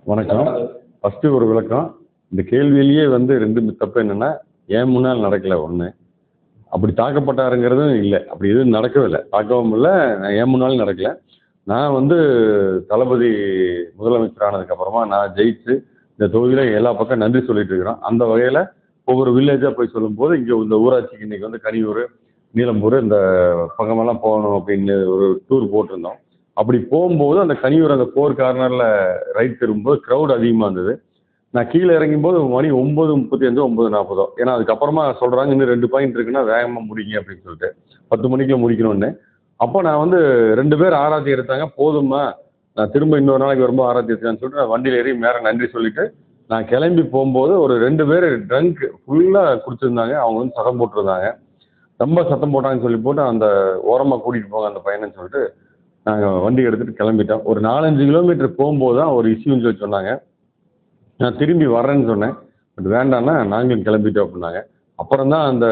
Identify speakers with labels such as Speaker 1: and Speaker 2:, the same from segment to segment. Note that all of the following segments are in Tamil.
Speaker 1: வணக்கம். ஃபர்ஸ்ட்டு ஒரு விளக்கம். இந்த கேள்வியிலேயே வந்து 2 தப்பு என்னன்னா, என் முன்னால நடக்கல 1. அப்படி தாக்கப்பட்டாருங்கிறதும் இல்ல. அப்படி எதுவும் நடக்கவே இல்ல. தாக்கவும் இல்ல, என் முன்னாலும் நடக்கல. நான் வந்து தளபதி முதலமைச்சர் ஆனதுக்கப்புறமா நான் ஜெயிச்சு, இந்த தொகுதியில எல்லா பக்கம் நன்றி சொல்லிட்டு இருக்கிறோம். அந்த வகையில ஒவ்வொரு வில்லேஜா போய் சொல்லும்போது, இங்க இந்த ஊராட்சிக்கு இன்னைக்கு வந்து கனியூரு, நீலம்பூரு இந்த பக்கமெல்லாம் போகணும் அப்படின்னு ஒரு டூர் போட்டிருந்தோம். அப்படி போகும்போது அந்த கனியூர் அந்த 4 கார்னர்ல ரைட் திரும்பும்போது கிரவுட் அதிகமா இருந்தது. நான் கீழ இறங்கும்போது மணி 9:35 9:40 ஏன்னா அதுக்கப்புறமா சொல்றாங்க, இன்னும் 2 பாயிண்ட் இருக்குன்னா வேகமா முடிங்க அப்படின்னு சொல்லிட்டு. 10 மணிக்குள்ள முடிக்கணும்னு. அப்போ நான் வந்து 2 பேர் ஆராத்தி எடுத்தாங்க. போதும்மா, நான் திரும்ப இன்னொரு நாளைக்கு வரும்போது ஆராத்தி எடுத்துக்கலான்னு சொல்லிட்டு நான் வண்டியில ஏறி மேல நன்றி சொல்லிட்டு, நான் கிளம்பி போம்போது ஒரு 2 பேரு ட்ரங்க் ஃபுல்லா குடிச்சிருந்தாங்க. அவங்க வந்து சத்தம் போட்டிருந்தாங்க. ரொம்ப சத்தம் போட்டாங்கன்னு சொல்லி போட்டு அந்த ஓரமா கூட்டிட்டு போங்க அந்த பையனன்னு சொல்லிட்டு, நாங்க வண்டி எடுத்துட்டு கிளம்பிட்டோம். ஒரு 4, 5 கிலோமீட்டர் போம்போது தான் ஒரு இஷ்யூன்னு சொல்லி சொன்னாங்க. நான் திரும்பி வர்றேன்னு சொன்னேன். பட் வேண்டாண்ணா நாங்களும் கிளம்பிட்டோம் அப்படின்னாங்க. அப்புறம் தான் அந்த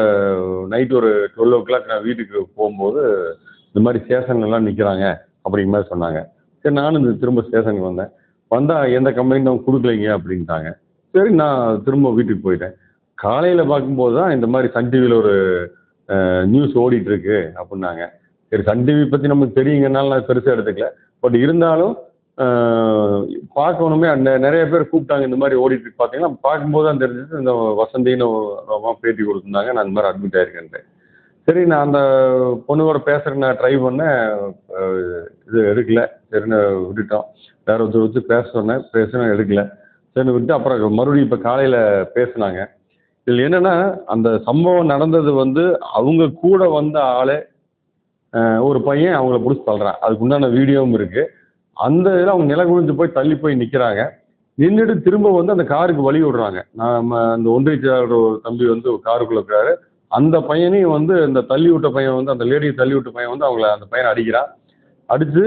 Speaker 1: நைட் ஒரு 12:00 நான் வீட்டுக்கு போம்போது, இந்த மாரி ஸ்டேஷன்லலாம் நிக்கிறாங்க அப்படிங்கிற மாரி சொன்னாங்க. சரி நானும் இந்த திரும்ப ஸ்டேஷனுக்கு வந்தேன். வந்தா எந்த கம்ப்ளைண்ட்டும் குடுக்கலைங்க அப்படின்ட்டாங்க. சரி நான் திரும்ப வீட்டுக்கு போயிட்டேன். காலையில பார்க்கும்போது தான் இந்த மாரி சன் டிவில ஒரு நியூஸ் ஓடிட்டு இருக்கு அப்படின்னாங்க. சரி சன் டிவி பத்தி நமக்கு தெரியுங்கனால நான் பெருசா எடுத்துக்கல. பட் இருந்தாலும் அ பார்க்கணுமே நெறைய பேர் கூப்பிட்டாங்க. இந்த மாரி ஓடிட்டு இருக்கு பார்த்தீங்கன்னா, பார்க்கும்போது தான் தெரிஞ்சது இந்த வசந்தின்னு ஒரு அம்மா பேட்டி குடுத்துருந்தாங்க. நான் இந்த மாரி அட்மிட் ஆயிருக்கேன்ட்டு. சரி நான் அந்த பொண்ணு கூட பேசுறதுக்கு நான் ட்ரை பண்ணேன். அ இது எடுக்கல. சரின்னு விட்டுட்டோம். வேற ஒருத்தர வச்சு பேச சொன்னேன். பேசுனேன் எடுக்கல. சரின்னு விட்டு அப்புறம் மறுபடியும் இப்ப காலையில பேசுனாங்க. இதுல என்னன்னா, அந்த சம்பவம் நடந்தது வந்து அவங்க கூட வந்த ஆளே ஒரு பையன் அவங்கள புடிச்சு தள்ளுறான். அதுக்கு உண்டான வீடியோவும் இருக்கு. அந்த இதில அவங்க நிலைகுனிஞ்சு போய் தள்ளி போய் நிக்கிறாங்க. நின்னுட்டு திரும்ப வந்து அந்த காருக்கு வழி விடுறாங்க. நாம அந்த ஒன்றிய செயலாளர் ஒரு தம்பி வந்து காருக்குள்ள இருக்காரு. அந்த பையனையும் வந்து இந்த தள்ளி விட்ட பையன் வந்து அந்த லேடிய தள்ளி விட்ட பையன் வந்து அவங்கள அந்த பையன அடிக்கிறான். அடிச்சு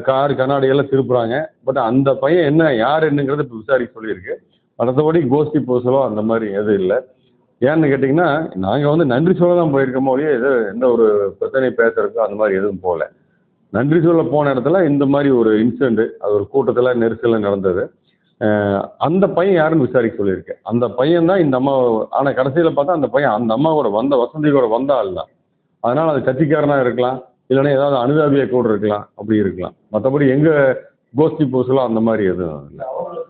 Speaker 1: கார் கண்ணாடியெல்லாம் திருப்புறாங்க. பட் அந்த பையன் என்ன யார் என்னங்கிறத இப்ப விசாரிக்க சொல்லியிருக்கு. மத்தபடி கோஷ்டி பூசலோ அந்த மாரி எதுவும் இல்ல. ஏன்னு கேட்டீங்கன்னா, நாங்க வந்து நன்றி சொல்ல தான் போயிருக்கோமே ஒழிய, ஏதோ எந்த ஒரு பிரச்சனையும் பேசுறதுக்கோ அந்த மாரி எதுவும் போல. நன்றி சொல்ல போன இடத்துல இந்த மாரி ஒரு இன்சிடென்ட் அது ஒரு கூட்டத்துல நெரிசல்ல நடந்தது. அ அந்த பையன் யாருன்னு விசாரிக்க சொல்லியிருக்கேன். அந்த பையன் தான் இந்த அம்மா ஆனா கடைசியில பார்த்தா அந்த பையன் அந்த அம்மாவோட வந்த வசந்தி கூட வந்த ஆள் தான். அதனால அது கட்சிக்காரனா இருக்கலாம். இல்லன்னா ஏதாவது அனுதாபியா கூட இருக்கலாம். அப்படி இருக்கலாம். மத்தபடி எங்க கோஷ்டி பூசலோ அந்த மாரி எதுவும் இல்ல.
Speaker 2: அவங்களுக்கு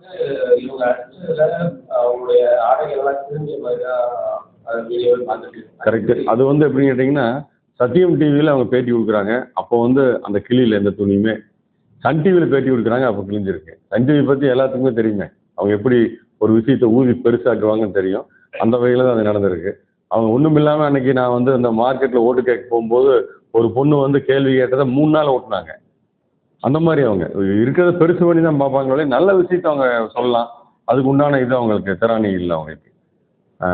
Speaker 2: இவங்க அடிச்சதுல அவங்களுடைய ஆடைகள்லாம் கிழிஞ்ச மாதிரி தான் வீடியோவில் பார்த்துட்டு
Speaker 1: கரெக்ட். அது வந்து எப்படின்னு கேட்டீங்கன்னா, சத்தியம் டிவில அவங்க பேட்டி குடுக்குறாங்க. அப்போ வந்து அந்த கிழியல எந்த துணியுமே. சன் டிவில பேட்டி குடுக்குறாங்க. அப்ப கிழிஞ்சிருக்கு. சன் டிவி பத்தி எல்லாத்துக்குமே தெரியுமே. அவங்க எப்படி ஒரு விஷயத்த ஊதி பெருசாக்குவாங்கன்னு தெரியும். அந்த வகையில தான் அது நடந்திருக்கு. அவங்க ஒண்ணுமில்லாம அன்னைக்கு நான் வந்து அந்த மார்க்கெட்ல ஓட்டு கேட்க போம்போது, ஒரு பொண்ணு வந்து கேள்வி கேட்டத 3 நாள் ஓட்டுனாங்க. அந்த மாரி அவங்க. இருக்கிறத பெருசு பண்ணி தான் பார்ப்பாங்களே ஒழிய, நல்ல விஷயத்த அவங்க சொல்லலாம். அதுக்கு உண்டான இது அவங்களுக்கு திராணி இல்ல அவங்களுக்கு. ஆ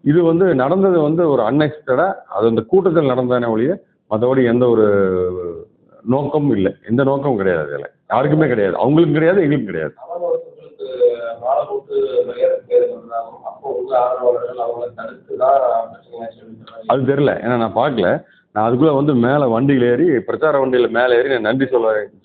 Speaker 1: இது வந்து நடந்தது வந்து ஒரு அன்எக்ஸ்பெக்டடா அது அந்த கூட்டத்தில் நடந்ததானே ஒழிய, மத்தபடி எந்த ஒரு நோக்கமும் இல்ல. எந்த நோக்கமும் கிடையாது அதுல. யாருக்குமே கிடையாது. அவங்களுக்கும் கிடையாது, எங்களுக்கும் கிடையாது.
Speaker 2: ஆதரவாளர்களுக்கு மாலை போட்டு மரியாதை பேர் சொல்றாங்க. அப்போ உங்க ஆதரவாளர்கள் அவங்களை தடுத்து தான் பிரச்சனையா சொல்லி
Speaker 1: அது தெரியல. ஏன்னா நான் பார்க்கல. நான் அதுக்குள்ள வந்து மேல வண்டியில ஏறி, பிரச்சார வண்டியில மேல ஏறி நான் நன்றி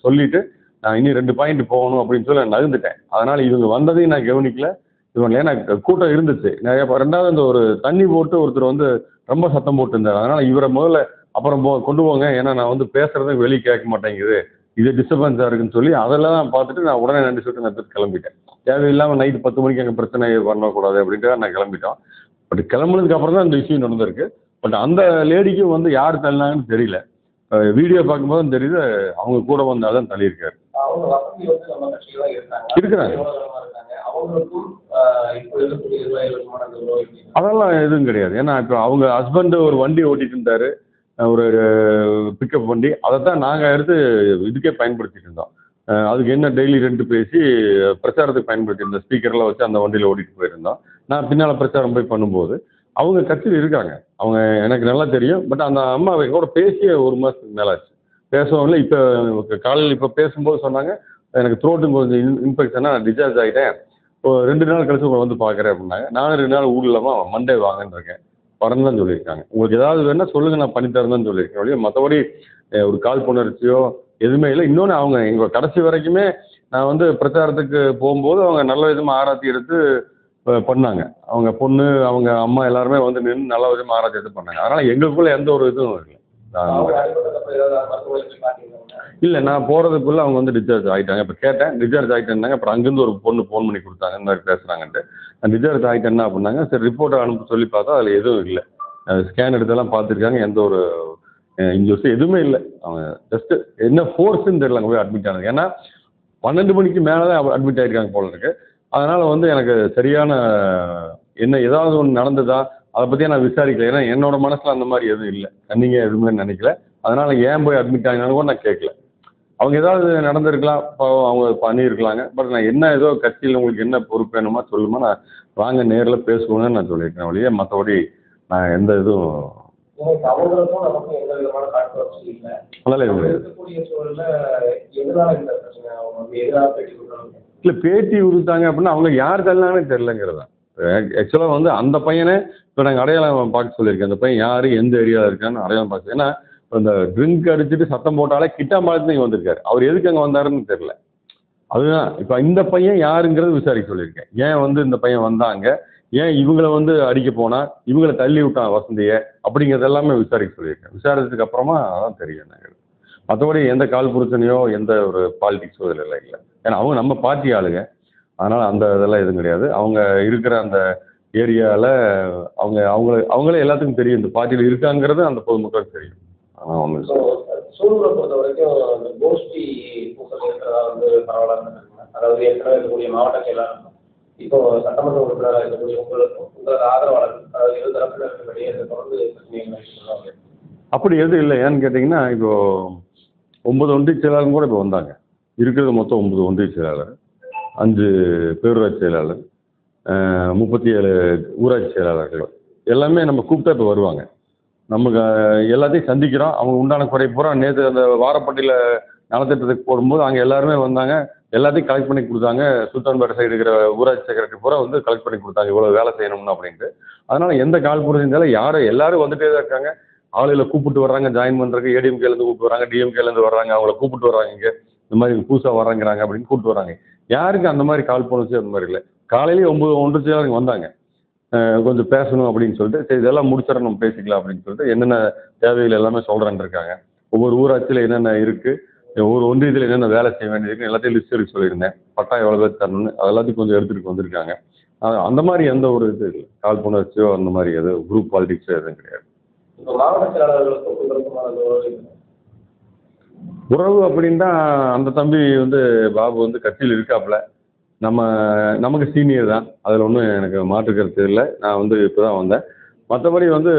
Speaker 1: சொல்லிட்டு, நான் இனி 2 பாயிண்ட் போகணும் அப்படின்னு சொல்லி நான் நகர்ந்துட்டேன். அதனால இவங்க வந்ததையும் நான் கவனிக்கல. இவங்க ஏன்னா கூட்டம் இருந்துச்சு. நிறைய 2வது அந்த ஒரு தண்ணி போட்டு ஒருத்தர் வந்து ரொம்ப சத்தம் போட்டுருந்தாரு. அதனால இவர முதல்ல அப்புறம் கொண்டு போங்க. ஏன்னா நான் வந்து பேசுறத வெளிய கேட்க மாட்டேங்குது. இது டிஸ்டர்பன்ஸா இருக்குன்னு சொல்லி அதெல்லாம் பார்த்துட்டு நான் உடனே நன்றி சொல்லிட்டு நான் திருப்பி கிளம்பிட்டேன். தேவையில்லாம நைட் 10 மணிக்கு அங்க பிரச்சனை பண்ணக்கூடாது அப்படின்ட்டு நான் கிளம்பிட்டோம். பட் கிளம்புனதுக்கு அப்புறம் தான் இந்த விஷயம் நடந்திருக்கு. பட் அந்த லேடிக்கும் வந்து யார் தள்ளினாங்கன்னு தெரியல. வீடியோ பார்க்கும்போது தான் தெரியுது, அவங்க கூட வந்த ஆள் தான் தள்ளியிருக்காரு.
Speaker 2: அவங்க வசதி வந்து நம்ம கட்சியில தான் இருக்காங்க.
Speaker 1: இருக்கிறாங்க.
Speaker 2: இருக்காங்க. அவங்களுக்கும் இப்போ இருக்கக்கூடிய நிர்வாகிகளுக்குமான அந்த உறவு
Speaker 1: அதெல்லாம் எதுவும் கிடையாது. ஏன்னா இப்போ அவங்க ஹஸ்பண்ட் ஒரு வண்டி ஓட்டிட்டு இருந்தாரு. ஒரு பிக்கப் வண்டி. அதத்தான் நாங்க எடுத்து இதுக்கே பயன்படுத்திட்டு இருந்தோம். அதுக்கு என்ன டெய்லி ரென்ட் பேசி பிரச்சாரத்துக்கு பயன்படுத்தியிருந்தோம். ஸ்பீக்கர்லாம் வச்சு அந்த வண்டியில ஓட்டிட்டு போயிருந்தோம். நான் பின்னால பிரச்சாரம் போய் பண்ணும்போது, அவங்க கட்சியில இருக்காங்க. அவங்க எனக்கு நல்லா தெரியும். பட் அந்த அம்மா என் கூட பேசியே 1 மாசத்துக்கு மேல ஆச்சு. பேசவும் இல்ல. இப்ப காலையில இப்ப பேசும்போது சொன்னாங்க, எனக்கு த்ரோட்டு கொஞ்சம் இன்ஃபெக்ஷனா நான் டிஸ்சார்ஜ் ஆயிட்டேன். ஒரு 2 நாள் கழிச்சு உங்கள வந்து பார்க்குறேன் அப்படின்னாங்க. நானும் 2 நாள் ஊர்ல இல்லாம மண்டே வாங்கன்னு இருக்கேன். வரேன்னு தான் சொல்லியிருக்காங்க. உங்களுக்கு ஏதாவது வேணுனா சொல்லுங்க நான் பண்ணி தரேன்னு தான் சொல்லியிருக்கேன் ஒழிய மத்தபடி ஒரு காழ்ப்புணர்ச்சியோ எதுவுமே இல்ல. இன்னொன்னு அவங்க எங்க கடைசி வரைக்குமே நான் வந்து பிரச்சாரத்துக்கு போகும்போது அவங்க நல்ல விதமாக ஆராய்ச்சி எடுத்து பண்ணாங்க. அவங்க பொண்ணு, அவங்க அம்மா எல்லாருமே வந்து நின்று நல்ல விதமாக ஆராய்ச்சி எடுத்து பண்ணாங்க. அதனால் எங்களுக்குள்ள எந்த ஒரு இதுவும் இல்லை. இல்லை, நான் போகிறதுக்குள்ளே அவங்க வந்து டிஸ்சார்ஜ் ஆகிட்டாங்க. இப்போ கேட்டேன், டிஸ்சார்ஜ் ஆகிட்டேன்னாங்க. அப்புறம் அங்கேருந்து ஒரு பொண்ணு ஃபோன் பண்ணி கொடுத்தாங்க, இந்த மாதிரி பேசுகிறாங்கன்ட்டு. நான் டிஸ்சார்ஜ் ஆகிட்டேன்னா அப்படின்னாங்க. சரி, ரிப்போர்ட்டை அனுப்ப சொல்லி பார்த்தா அதில் எதுவும் இல்லை. ஸ்கேன் எடுத்தெல்லாம் பார்த்துருக்காங்க, எந்த ஒரு இன்ஜூஸ் எதுவுமே இல்லை. அவங்க ஜஸ்ட்டு என்ன ஃபோர்ஸுன்னு தெரியல அங்கே போய் அட்மிட் ஆனது. ஏன்னா 12 மணிக்கு மேலே தான் அட்மிட் ஆகிருக்காங்க போல இருக்கு. அதனால் வந்து எனக்கு சரியான என்ன ஏதாவது ஒன்று நடந்ததா அதை பற்றியே நான் விசாரிக்கல. ஏன்னா என்னோட மனசில் அந்த மாதிரி எதுவும் இல்லை, நீங்கள் எதுவுமே நினைக்கல. அதனால் ஏன் போய் அட்மிட் ஆகினாலும் கூட நான் கேட்கல. அவங்க ஏதாவது நடந்திருக்கலாம், அவங்க பண்ணியிருக்கலாங்க. பட் நான் என்ன ஏதோ கட்சியில் உங்களுக்கு என்ன பொறுப்பு வேணுமா சொல்லுமா, நான் வாங்க நேரில் பேசுவோன்னு நான் சொல்லியிருக்கேன் ஒழிய மற்றபடி நான் எந்த இதுவும்
Speaker 2: அவங்களுக்கும் நமக்கும் எந்த விதமான கான்ட்ரவர்சி இல்லை.
Speaker 1: அதனால எதுவும் கிடையாது.
Speaker 2: இருக்கக்கூடிய சூழல்ல எதனால இந்த பிரச்சனை அவங்க வந்து எதிராக பேட்டி கொடுக்குறாங்க?
Speaker 1: இல்லை, பேட்டி கொடுத்தாங்க அப்படின்னா அவங்க யார் தள்ளினாங்கன்னு தெரிலங்கிறது தான். ஆக்சுவலாக வந்து அந்த பையனை இப்போ நாங்கள் அடையாளம் பார்க்க சொல்லியிருக்கேன். அந்த பையன் யார், எந்த ஏரியாவில் இருக்கான்னு அடையாளம் பார்க்க. ஏன்னா இந்த ட்ரிங்க் அடிச்சுட்டு சத்தம் போட்டாலே கிட்டாம்பாளத்து இங்கே வந்திருக்காரு. அவர் எதுக்கு அங்கே வந்தாருன்னு தெரில. அதுதான் இப்போ இந்த பையன் யாருங்கிறது விசாரிக்க சொல்லியிருக்கேன். ஏன் வந்து இந்த பையன் வந்தாங்க, ஏன் இவங்களை வந்து அடிக்க போனா, இவங்களை தள்ளி விட்டான் வசந்தியை, அப்படிங்கிறது எல்லாமே விசாரிக்க சொல்லியிருக்கேன். விசாரிச்சதுக்கு அப்புறமா அதான் தெரியும் எனக்கு. மற்றபடி எந்த கால் பிரச்சனையோ எந்த ஒரு பாலிடிக்ஸோ இதில் இல்லை. ஏன்னா அவங்க நம்ம பார்ட்டி ஆளுங்க. அதனால் அந்த இதெல்லாம் எதுவும் கிடையாது. அவங்க இருக்கிற அந்த ஏரியாவில் அவங்களே எல்லாத்துக்கும் தெரியும் இந்த பார்ட்டியில் இருக்காங்கிறது அந்த பொதுமக்களுக்கு தெரியும். ஆனால் ஒன்றும்
Speaker 2: சூலூரை பொறுத்த வரைக்கும் இந்த கோஷ்டி பூசல் இருக்கிறதா வந்து பரவாயில்ல. அதாவது ஏற்கனவே இருக்கக்கூடிய மாவட்ட செயலாளர், இப்போ சட்டமன்ற உறுப்பினராக இருக்கக்கூடிய உங்களது ஆதரவாளர்கள், அதாவது இரு தரப்பில் இருக்கக்கூடிய தொடர்ந்து பிரச்சனைகள்
Speaker 1: அப்படி எதுவும் இல்லை. ஏன்னு கேட்டிங்கன்னா இப்போ 9 ஒன்றிய செயலாளரும் கூட இப்போ வந்தாங்க. இருக்கிறது மொத்தம் 9 ஒன்றிய செயலாளர், 5 பேரூராட்சி செயலாளர், 37 ஊராட்சி செயலாளர்கள் எல்லாமே நம்ம கூப்பிட்டா இப்போ வருவாங்க. நமக்கு எல்லாத்தையும் சந்திக்கிறோம். அவங்க உண்டான குறை பூரா நேற்று அந்த வாரப்பட்டியில் நலத்திட்டத்துக்கு போடும்போது அங்கே எல்லாருமே வந்தாங்க. எல்லாத்தையும் கலெக்ட் பண்ணி கொடுத்தாங்க. சுல்தான்பேட்டை சைடு இருக்கிற ஊராட்சி செக்ரட்டரி பூரா வந்து கலெக்ட் பண்ணி கொடுத்தாங்க, இவ்வளோ வேலை செய்யணும்னு அப்படின்ட்டு. அதனால் எந்த கால் புரிஞ்சாலும் யாரும் எல்லாரும் வந்துட்டே தான் இருக்காங்க. ஆளுகளை கூப்பிட்டு வர்றாங்க ஜாயின் பண்ணுறதுக்கு. ஏடிஎம்கேலேருந்து கூப்பிட்டு வராங்க, டிஎம்கேலேருந்து வர்றாங்க, அவங்கள கூப்பிட்டு வர்றாங்க. இங்கே இந்த மாதிரி புதுசாக வர்றாங்கிறாங்க அப்படின்னு கூப்பிட்டு வராங்க. யாருக்கு அந்த மாதிரி கால் போணுச்சு அந்த மாதிரி இல்லை. காலையிலேயே 9 ஒன்றிய செயலாளர்கள் வந்தாங்க. கொஞ்சம் பேசணும் அப்படின்னு சொல்லிட்டு, சரி இதெல்லாம் முடிச்சிட நம்ம பேசிக்கலாம் அப்படின்னு சொல்லிட்டு என்னென்ன தேவைகள் எல்லாமே சொல்கிறேன்னு இருக்காங்க. ஒவ்வொரு ஊராட்சியில் என்னென்ன இருக்குது, ஒவ்வொரு ஒன்றியத்தில் என்னென்ன வேலை செய்ய வேண்டியது எல்லாத்தையும் லிஸ்ட் எடுக்க சொல்லியிருந்தேன். பட்டா எவ்வளோ பேர் தரணும்னு அது எல்லாத்தையும் கொஞ்சம் எடுத்துகிட்டு வந்திருக்காங்க. அந்த மாதிரி எந்த ஒரு இது இல்லை, கால் புணர்ச்சியோ அந்த மாதிரி எதுவும் குரூப் பாலிடிக்ஸோ எதுவும் கிடையாது.
Speaker 2: இப்போ மாவட்ட செயலாளர்களுக்கு
Speaker 1: உறவு அப்படின்னா அந்த தம்பி வந்து பாபு வந்து கட்சியில் இருக்காப்புல. நமக்கு சீனியர் தான், அதில் ஒன்றும் எனக்கு மாற்று கருத்து இல்லை. நான் வந்து இப்போ தான் வந்தேன். மற்றபடி வந்து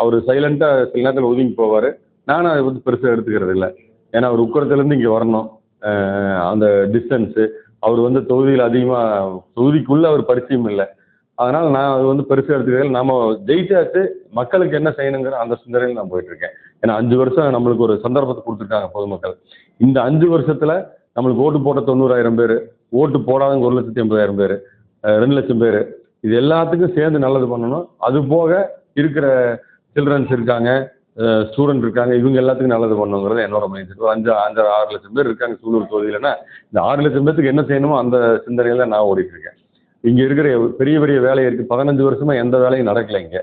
Speaker 1: அவர் சைலண்ட்டாக சில நேரத்தில் ஒதுங்கி போவார். நானும் அதை வந்து பெருசாக எடுத்துக்கிறது இல்லை. ஏன்னா அவர் உக்கரத்துலேருந்து இங்கே வரணும், அந்த டிஸ்டன்ஸு, அவர் வந்து தொகுதியில் அதிகமாக தொகுதிக்குள்ளே அவர் பரிச்சயம் இல்லை. அதனால் நான் அது வந்து பெருசாக எடுத்துக்கிறதில்லை. நாம் ஜெயிச்சாச்சு, மக்களுக்கு என்ன செய்யணுங்கிற அந்த சிந்தனையில் நான் போயிட்டுருக்கேன். ஏன்னா 5 வருஷம் நம்மளுக்கு ஒரு சந்தர்ப்பத்தை கொடுத்துருக்காங்க பொதுமக்கள். இந்த 5 வருஷத்தில் நம்மளுக்கு ஓட்டு போட்ட 90,000 பேர், ஓட்டு போடாதவங்க 1,80,000 பேர், 2 லட்சம் பேர், இது எல்லாத்துக்கும் சேர்ந்து நல்லது பண்ணணும். அது போக இருக்கிற சில்ட்ரன்ஸ் இருக்காங்க, ஸ்டூடெண்ட் இருக்காங்க, இவங்க எல்லாத்துக்கும் நல்லது பண்ணணுங்கிறது என்னோட மைண்ட் செட். ஒரு 6 லட்சம் பேர் இருக்காங்க சூலூர் தொகுதியிலன்னா, இந்த 6 லட்சம் பேருக்கு என்ன செய்யணுமோ அந்த சிந்தனையில் நான் ஓடிட்டுருக்கேன். இங்கே இருக்கிற பெரிய பெரிய வேலை இருக்குது. 15 வருஷமாக எந்த வேலையும் நடக்கலை இங்கே.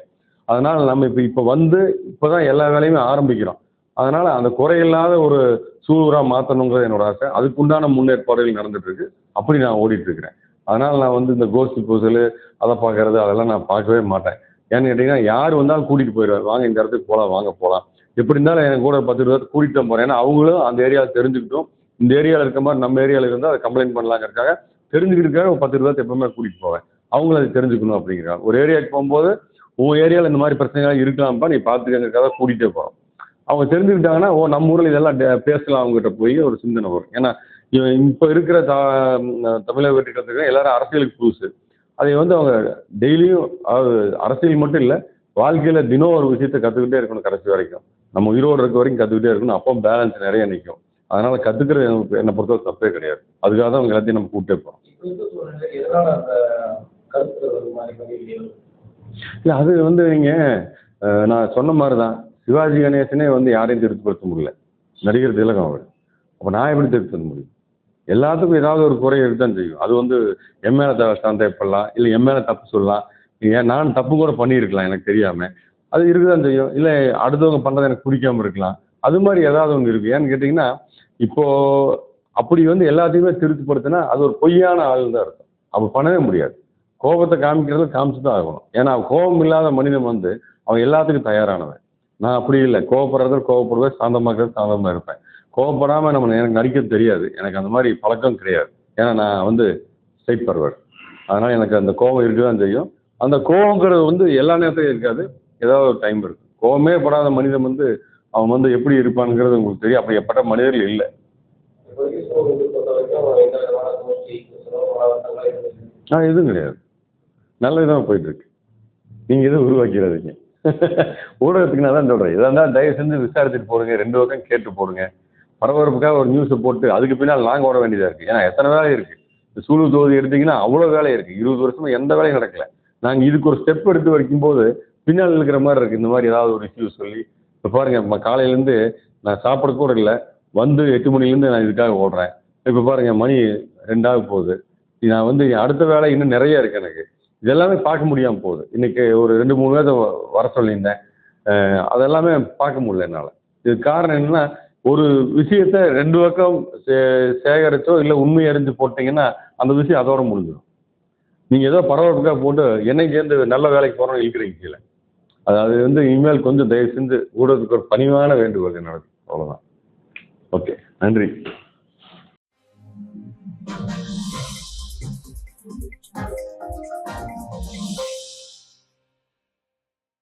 Speaker 1: அதனால் நம்ம இப்போ வந்து இப்போ தான் எல்லா வேலையுமே ஆரம்பிக்கிறோம். அதனால் அந்த குறையில்லாத ஒரு சூலூராக மாற்றணுங்கிறது என்னோட ஆசை. அதுக்குண்டான முன்னேற்பாடுகள் நடந்துகிட்ருக்கு. அப்படி நான் ஓடிட்டுருக்கிறேன். அதனால் நான் வந்து இந்த கோஷ்டி பூசல் அதை பார்க்குறது அதெல்லாம் நான் பார்க்கவே மாட்டேன். ஏன்னு கேட்டிங்கன்னா யார் வந்தாலும் கூட்டிகிட்டு போயிடுவார். வாங்க இந்த இடத்துக்கு போகலாம், வாங்க போகலாம். எப்படி இருந்தாலும் எனக்கு கூட 10 இருபது கூட்டிகிட்டு தான் போகிறேன். ஏன்னா அவங்களும் அந்த ஏரியாவில் தெரிஞ்சுக்கிட்டோம். இந்த ஏரியாவில் இருக்க மாதிரி நம்ம ஏரியாவில் இருந்தால் அதை கம்ப்ளைண்ட் பண்ணலாங்கிறதுக்காக தெரிஞ்சுக்கிட்டுக்காக ஒரு 10 இருபது எப்பவுமே கூட்டிகிட்டு போவேன். அவங்களும் அதை தெரிஞ்சுக்கணும் அப்படிங்கிறாங்க. ஒரு ஏரியாவுக்கு போகும்போது உன் ஏரியாவில் இந்த மாதிரி பிரச்சனைகள் இருக்கலாம்ப்பா, நீ பார்த்துக்கங்கிறதுக்காக கூட்டிகிட்டே போகிறோம். அவங்க தெரிஞ்சுக்கிட்டாங்கன்னா நம்ம ஊரில் இதெல்லாம் பேசலாம் அவங்ககிட்ட போய் ஒரு சிந்தனை வரும். ஏன்னா இப்போ இருக்கிற தமிழக வெற்றி கற்றுக்க எல்லாரும் அரசியலுக்கு புதுசு. அதை வந்து அவங்க டெய்லியும், அதாவது அரசியல் மட்டும் இல்லை, வாழ்க்கையில் தினம் ஒரு விஷயத்தை கற்றுக்கிட்டே இருக்கணும் கடைசி வரைக்கும். நம்ம உயிரோடு இருக்க வரைக்கும் கற்றுக்கிட்டே இருக்கணும். அப்போ பேலன்ஸ் நிறைய நிற்கும். அதனால் கற்றுக்கிறது என்னை பொறுத்தவரை தப்பே கிடையாது. அதுக்காக தான் அவங்க எல்லாத்தையும் நம்ம கூப்பிட்டே போகிறோம். இல்லை, அது வந்து நீங்கள் நான் சொன்ன மாதிரி தான், சிவாஜி கணேசனே வந்து யாரையும் திருப்திப்படுத்த முடியல. நடிகர் திலகம் அவர். அப்போ நான் எப்படி திருப்திப்படுத்த முடியும்? எல்லாத்துக்கும் ஏதாவது ஒரு குறை இருக்குதான் செய்யும். அது வந்து என் மேலே சந்தேகப்படலாம், இல்லை என் மேலே தப்பு சொல்லலாம், ஏன் நான் தப்பு கூட பண்ணியிருக்கலாம் எனக்கு தெரியாமல். அது இருக்குதான் செய்யும். இல்லை அடுத்தவங்க பண்ணுறது எனக்கு பிடிக்காம இருக்கலாம். அது மாதிரி ஏதாவது ஒன்று இருக்குது. ஏன்னு கேட்டிங்கன்னா, இப்போது அப்படி வந்து எல்லாத்தையுமே திருப்திப்படுத்தினா அது ஒரு பொய்யான ஆள் தான் இருக்கும். அப்போ பண்ணவே முடியாது. கோபத்தை காமிக்கிறது காமிச்சு தான் ஆகணும். ஏன்னா கோபம் இல்லாத மனிதன் வந்து அவன் எல்லாத்துக்கும் தயாரானவன். நான் அப்படி இல்லை. கோவப்படுறது கோவப்படுவேன், சாந்தமாக்குறது சாந்தமாக இருப்பேன். கோவப்படாமல் எனக்கு நடிக்க தெரியாது. எனக்கு அந்த மாதிரி பழக்கம் கிடையாது. ஏன்னா நான் வந்து ஸ்ட்ரெயிட் ஃபார்வர்ட். அதனால் எனக்கு அந்த கோபம் இருக்க தான் செய்யும். அந்த கோபங்கிறது வந்து எல்லா நேரத்தையும் இருக்காது. ஏதாவது ஒரு டைம் இருக்கும். கோபமே படாத மனிதன் வந்து அவன் வந்து எப்படி இருப்பானுங்கிறது உங்களுக்கு தெரியும். அப்படிப்பட்ட மனிதர்கள் இல்லை.
Speaker 2: இப்போதைக்கு சூழலை பொறுத்தவரைக்கும் எந்த விதமான கோஷ்டி, மன இருந்துச்சு.
Speaker 1: எதுவும் கிடையாது. நல்ல விதமாக போயிட்டுருக்கு. நீங்கள் எதுவும் உருவாக்கிறாதீங்க. ஊடகத்துக்கு நான் தான் சொல்கிறேன். இதாக இருந்தால் தயவு செஞ்சு விசாரிச்சுட்டு போடுங்க. 2 பக்கம் கேட்டு போடுங்க. பரபரப்புக்காக ஒரு நியூஸை போட்டு அதுக்கு பின்னால் நாங்கள் ஓட வேண்டியதாக இருக்குது. ஏன்னா எத்தனை வேலை இருக்குது. இந்த சூலூர் தொகுதி எடுத்திங்கன்னா அவ்வளோ வேலை இருக்குது. 20 வருஷமாக எந்த வேலையும் நடக்கலை. நாங்கள் இதுக்கு ஒரு ஸ்டெப் எடுத்து வைக்கும்போது பின்னால் இருக்கிற மாதிரி இருக்குது. இந்த மாதிரி ஏதாவது ஒரு இஷ்யூ சொல்லி இப்போ பாருங்கள், காலையிலேருந்து நான் சாப்பிட கூட இல்லை, வந்து 8 மணிலேருந்து நான் இதுக்காக ஓடுறேன். இப்போ பாருங்கள், மணி 2 ஆக போகுது. நான் வந்து அடுத்த வேலை இன்னும் நிறைய இருக்குது எனக்கு. இதெல்லாமே பார்க்க முடியாமல் போகுது. இன்றைக்கி ஒரு 2, 3 பேர்த்த வர சொல்லியிருந்தேன். அதெல்லாமே பார்க்க முடியல என்னால். இதுக்கு காரணம் என்னென்னா, ஒரு விஷயத்த 2 பக்கம் சேகரித்தோ இல்லை உண்மை அறிஞ்சு போட்டிங்கன்னா அந்த விஷயம் அதோட முடிஞ்சிடும். நீங்கள் ஏதோ பரபரப்புக்காக போட்டு என்னைக்கு சேர்ந்து நல்ல வேலைக்கு போகிறோன்னு இழுக்கிறீங்க கீழே. அதாவது வந்து இனிமேல் கொஞ்சம் தயவு செஞ்சு ஊடகத்துக்கு ஒரு பணிவான வேண்டுகோள் என்னோட. அவ்வளோதான். ஓகே, நன்றி.